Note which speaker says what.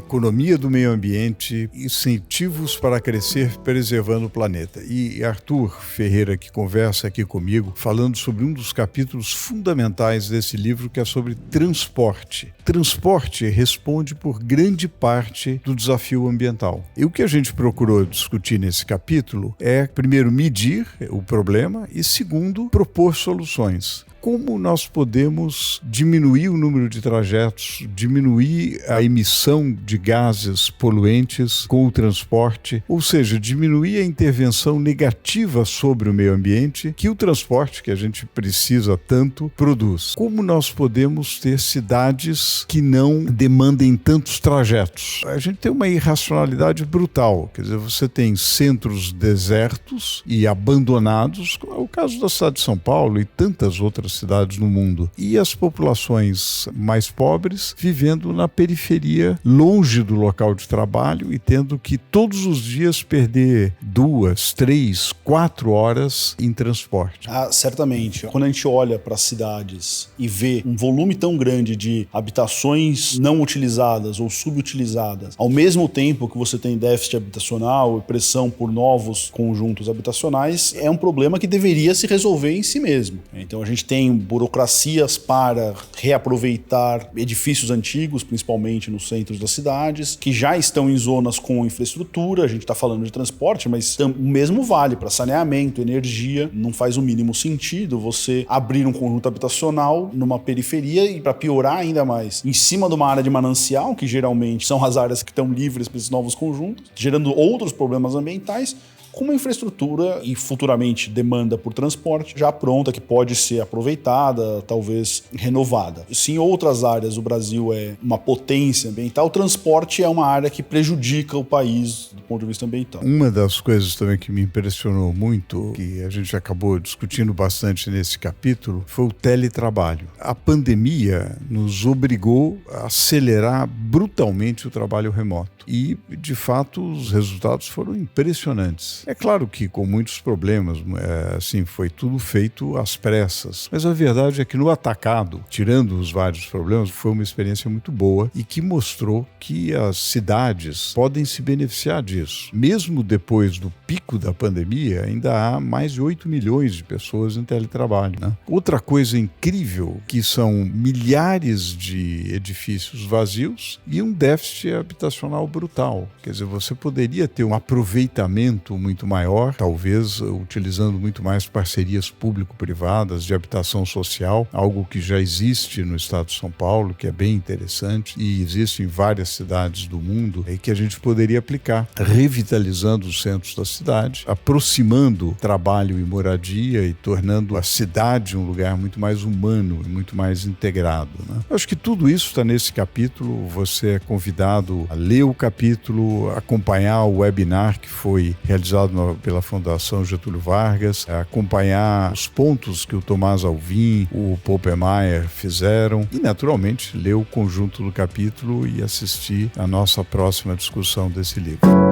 Speaker 1: Economia do Meio Ambiente, incentivos para crescer preservando o planeta. E Arthur Ferreira, que conversa aqui comigo, falando sobre um dos capítulos fundamentais desse livro, que é sobre transporte. Transporte responde por grande parte do desafio ambiental. E o que a gente procurou discutir nesse capítulo é, primeiro, medir o problema e, segundo, propor soluções. Como nós podemos diminuir o número de trajetos, diminuir a emissão de gases poluentes com o transporte, ou seja, diminuir a intervenção negativa sobre o meio ambiente que o transporte, que a gente precisa tanto, produz. Como nós podemos ter cidades que não demandem tantos trajetos? A gente tem uma irracionalidade brutal, quer dizer, você tem centros desertos e abandonados, como é o caso da cidade de São Paulo e tantas outras cidades no mundo, e as populações mais pobres vivendo na periferia, longe do local de trabalho e tendo que todos os dias perder 2, 3, 4 horas em transporte.
Speaker 2: Certamente. Quando a gente olha para as cidades e vê um volume tão grande de habitações não utilizadas ou subutilizadas, ao mesmo tempo que você tem déficit habitacional e pressão por novos conjuntos habitacionais, é um problema que deveria se resolver em si mesmo. Então a gente tem burocracias para reaproveitar edifícios antigos, principalmente nos centros das cidades, que já estão em zonas com infraestrutura. A gente está falando de transporte, mas o mesmo vale para saneamento, energia. Não faz o mínimo sentido você abrir um conjunto habitacional numa periferia e, para piorar ainda mais, em cima de uma área de manancial, que geralmente são as áreas que estão livres para esses novos conjuntos, gerando outros problemas ambientais, com uma infraestrutura e futuramente demanda por transporte já pronta, que pode ser aproveitada, talvez renovada. Se em outras áreas o Brasil é uma potência ambiental, o transporte é uma área que prejudica o país do ponto de vista ambiental.
Speaker 1: Uma das coisas também que me impressionou muito, que a gente acabou discutindo bastante nesse capítulo, foi o teletrabalho. A pandemia nos obrigou a acelerar brutalmente o trabalho remoto. E, de fato, os resultados foram impressionantes. É claro que com muitos problemas, assim, foi tudo feito às pressas. Mas a verdade é que no atacado, tirando os vários problemas, foi uma experiência muito boa e que mostrou que as cidades podem se beneficiar disso. Mesmo depois do pico da pandemia, ainda há mais de 8 milhões de pessoas em teletrabalho, né? Outra coisa incrível, que são milhares de edifícios vazios e um déficit habitacional brutal. Quer dizer, você poderia ter um aproveitamento muito maior, talvez utilizando muito mais parcerias público-privadas de habitação social, algo que já existe no estado de São Paulo, que é bem interessante, e existe em várias cidades do mundo, e que a gente poderia aplicar, revitalizando os centros da cidade, aproximando trabalho e moradia e tornando a cidade um lugar muito mais humano e muito mais integrado, né? Eu acho que tudo isso está nesse capítulo. Você é convidado a ler o capítulo, acompanhar o webinar que foi realizado pela Fundação Getúlio Vargas, acompanhar os pontos que o Tomás Alvim, o Poppenmeier fizeram e, naturalmente, ler o conjunto do capítulo e assistir a nossa próxima discussão desse livro.